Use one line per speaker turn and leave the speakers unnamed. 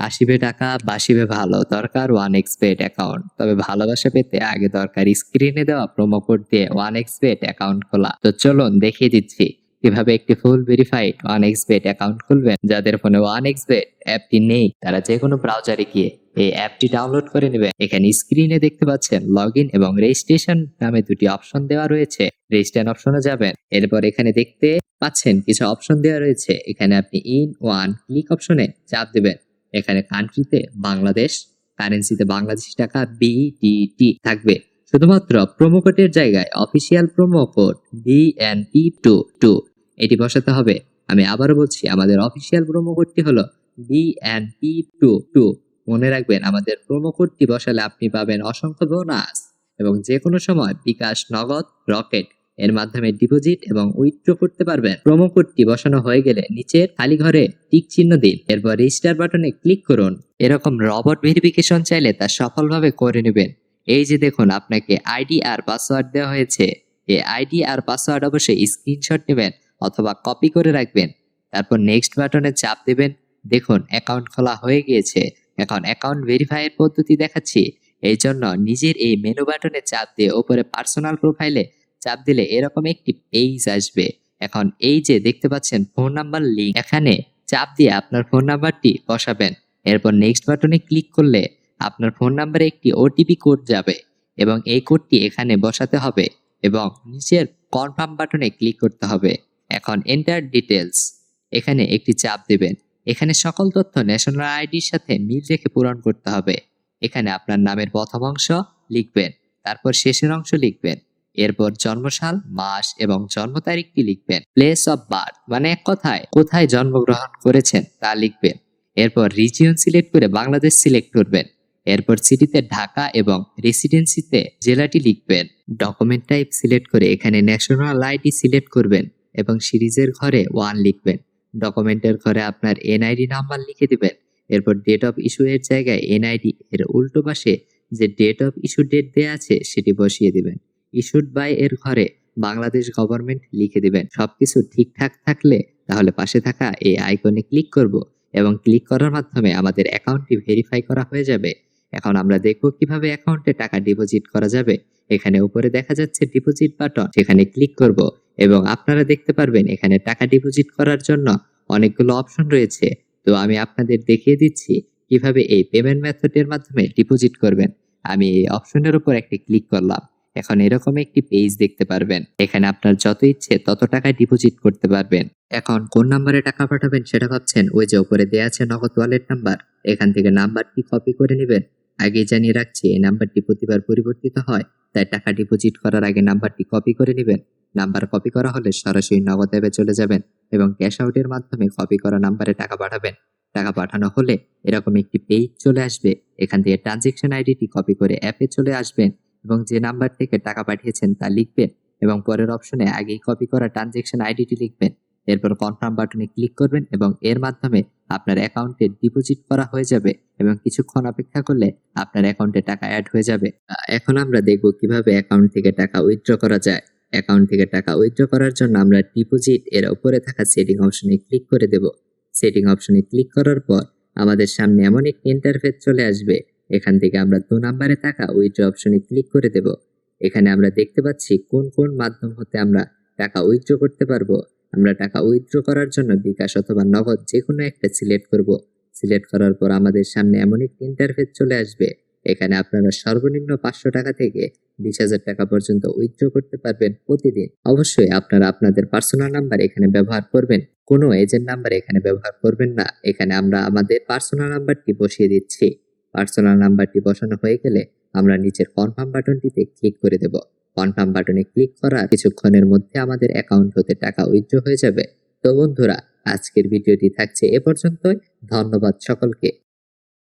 আসিবে টাকা বাসিবে ভালো, দরকার 1xbet অ্যাকাউন্ট। তবে ভালোবাসা পেতে আগে দরকার স্ক্রিনে দেওয়া প্রোমো কোড দিয়ে 1xbet অ্যাকাউন্ট খোলা। তো চলুন দেখিয়ে দিচ্ছি কিভাবে একটি ফুল ভেরিফাইড 1xbet অ্যাকাউন্ট খুলবেন। যাদের ফোনে 1xbet অ্যাপটি নেই তারা যে কোনো ব্রাউজারে গিয়ে এই অ্যাপটি ডাউনলোড করে নেবেন। এখানে স্ক্রিনে দেখতে পাচ্ছেন লগইন এবং রেজিস্ট্রেশন নামে দুটি অপশন দেওয়া রয়েছে। রেজিস্ট্রেশন অপশনে যাবেন, এরপর এখানে দেখতে পাচ্ছেন কিছু অপশন দেওয়া রয়েছে। এখানে আপনি ইন ওয়ান ক্লিক অপশনে চাপ দেবেন। এখানে কান্ট্রিতে বাংলাদেশ, কারেন্সিতে বাংলাদেশি টাকা BDT থাকবে। শুধুমাত্র প্রোমো কোডের জায়গায় অফিসিয়াল প্রোমো কোড BNP22 এটি বসাতে হবে। আমি আবারও বলছি, আমাদের অফিসিয়াল প্রোমো কোডটি হলো BNP22। মনে রাখবেন, আমাদের প্রোমো কোডটি বসালে আপনি পাবেন অসংখ্য বোনাস এবং যে কোনো সময় বিকাশ, নগদ, রকেট এর মাধ্যমে ডিপোজিট এবং উইথড্র করতে পারবেন। প্রোমো কোডটি বসানো হয়ে গেলে নিচের খালি ঘরে টিক চিহ্ন দিন, এরপর রেজিস্টার বাটনে ক্লিক করুন। এরকম রবট ভেরিফিকেশন চাইলে তা সফলভাবে করে নেবেন। এই যে দেখুন, আপনাকে আইডি আর পাসওয়ার্ড দেওয়া হয়েছে। এই আইডি আর পাসওয়ার্ড অবশ্যই স্ক্রিনশট নেবেন অথবা কপি করে রাখবেন। তারপর নেক্সট বাটনে চাপ দেবেন। দেখুন অ্যাকাউন্ট খোলা হয়ে গিয়েছে। এখন অ্যাকাউন্ট ভেরিফাইয়ের পদ্ধতি দেখাচ্ছি। এই জন্য নিজের এই মেনু বাটনে চাপ দিয়ে উপরে পার্সোনাল প্রোফাইলে চাপ দিলে এরকম একটি পেজ আসবে। এখন এই যে দেখতে পাচ্ছেন ফোন নাম্বার লিংক, এখানে চাপ দিয়ে আপনার ফোন নাম্বারটি বসাবেন। এরপর নেক্সট বাটনে ক্লিক করলে আপনার ফোন নাম্বারে একটি ওটিপি কোড যাবে এবং এই কোডটি এখানে বসাতে হবে এবং নিচের কনফার্ম বাটনে ক্লিক করতে হবে। এখন এন্টার ডিটেলস, এখানে একটি চাপ দেবেন। এখানে সকল তথ্য ন্যাশনাল আইডির সাথে মিল রেখে পূরণ করতে হবে। এখানে আপনার নামের প্রথম অংশ লিখবেন, তারপর শেষের অংশ লিখবেন। এরপর জন্মসাল, মাস এবং জন্ম তারিখটি লিখবেন। প্লেস অফ বার্থ মানে এক কথায় কোথায় জন্মগ্রহণ করেছেন তা লিখবেন। এরপর রিজিয়ন সিলেক্ট করে বাংলাদেশ সিলেক্ট করবেন। এরপর সিটিতে ঢাকা এবং রেসিডেন্সিতে জেলাটি লিখবেন। ডকুমেন্ট টাইপ সিলেক্ট করে এখানে ন্যাশনাল আইডি সিলেক্ট করবেন এবং সিরিজের ঘরে 1 লিখবেন। ডকুমেন্টের ঘরে আপনার এনআইডি নাম্বার লিখে দিবেন। এরপর ডেট অফ ইস্যু এর জায়গায় এনআইডি এর উল্টো পাশে যে ডেট অফ ইস্যু ডেট দেয়া আছে সেটি বসিয়ে দিবেন। ইস্যুড বাই এর ঘরে বাংলাদেশ গভর্নমেন্ট লিখে দিবেন। সবকিছু ঠিকঠাক থাকলে তাহলে পাশে থাকা এই আইকনে ক্লিক করব এবং ক্লিক করার মাধ্যমে আমাদের অ্যাকাউন্টটি ভেরিফাই করা হয়ে যাবে। এখন আমরা দেখব কিভাবে অ্যাকাউন্টে টাকা ডিপোজিট করা যাবে। এখানে উপরে দেখা যাচ্ছে ডিপোজিট বাটন, সেখানে ক্লিক করব এবং আপনারা দেখতে পারবেন এখানে টাকা ডিপোজিট করার জন্য অনেকগুলো অপশন রয়েছে। তো আমি আপনাদের দেখিয়ে দিচ্ছি কিভাবে এই পেমেন্ট মেথডের মাধ্যমে ডিপোজিট করবেন। আমি এই অপশনের উপর একটি ক্লিক করলাম। এখন এরকম একটি পেজ দেখতে পারবেন। এখানে আপনার যত ইচ্ছে তত টাকা ডিপোজিট করতে পারবেন। এখন কোন নাম্বারে টাকা পাঠাবেন সেটা ভাবছেন? ওই যে উপরে দেয়া আছে নগদ ওয়ালেট নাম্বার, এখান থেকে নাম্বারটি কপি করে নেবেন। আগে জানিয়ে রাখছি, এই নাম্বারটি প্রতিবার পরিবর্তিত হয়, তাই টাকা ডিপোজিট করার আগে নাম্বারটি কপি করে নেবেন। নাম্বার কপি করা হলে সরাসরি নগদ অ্যাপে চলে যাবেন এবং ক্যাশ আউটের মাধ্যমে কপি করা নাম্বারে টাকা পাঠাবেন। টাকা পাঠানো হলে এরকম একটি পেজ চলে আসবে। এখান থেকে ট্রানজেকশন আইডিটি কপি করে অ্যাপে চলে আসবেন এবং যে নাম্বার থেকে টাকা পাঠিয়েছেন তা লিখবেন এবং পরের অপশনে আগেই কপি করা ট্রানজেকশন আইডিটি লিখবেন। এরপর কনফার্ম বাটনে ক্লিক করবেন এবং এর মাধ্যমে আপনার অ্যাকাউন্টে ডিপোজিট করা হয়ে যাবে এবং কিছুক্ষণ অপেক্ষা করলে আপনার অ্যাকাউন্টে টাকা অ্যাড হয়ে যাবে। এখন আমরা দেখব কিভাবে অ্যাকাউন্ট থেকে টাকা উইথড্র করা যায়। অ্যাকাউন্ট থেকে টাকা উইথড্র করার জন্য আমরা ডিপোজিট এর উপরে থাকা সেটিং অপশনে ক্লিক করে দেব। সেটিং অপশনে ক্লিক করার পর আমাদের সামনে এমন একটি ইন্টারফেস চলে আসবে। এখান থেকে আমরা 2 নম্বরে থাকা উইথড্র অপশনে ক্লিক করে দেব। এখানে আমরা দেখতে পাচ্ছি কোন কোন মাধ্যম হতে আমরা টাকা উইথড্র করতে পারবো। আমরা টাকা উইথড্র করার জন্য বিকাশ অথবা নগদ যে কোনো একটা সিলেক্ট করব। সিলেক্ট করার পর আমাদের সামনে এমন একটি ইন্টারফেস চলে আসবে। এখানে আপনারা সর্বনিম্ন 500 টাকা থেকে 20,000 টাকা পর্যন্ত উইথড্র করতে পারবেন প্রতিদিন। অবশ্যই আপনারা আপনাদের পার্সোনাল নাম্বার এখানে ব্যবহার করবেন, কোনো এজেন্ট নাম্বার এখানে ব্যবহার করবেন না। এখানে আমরা আমাদের পার্সোনাল নাম্বারটি বসিয়ে দিচ্ছি। পার্সোনাল নাম্বারটি বসানো হয়ে গেলে আমরা নিচের কনফার্ম বাটনটিতে ক্লিক করে দেব। কনফার্ম বাটনে ক্লিক করার কিছুক্ষণের মধ্যে আমাদের অ্যাকাউন্ট হতে টাকা উইথড্র হয়ে যাবে। তো বন্ধুরা, আজকের ভিডিওটি থাকছে এ পর্যন্তই। ধন্যবাদ সকলকে।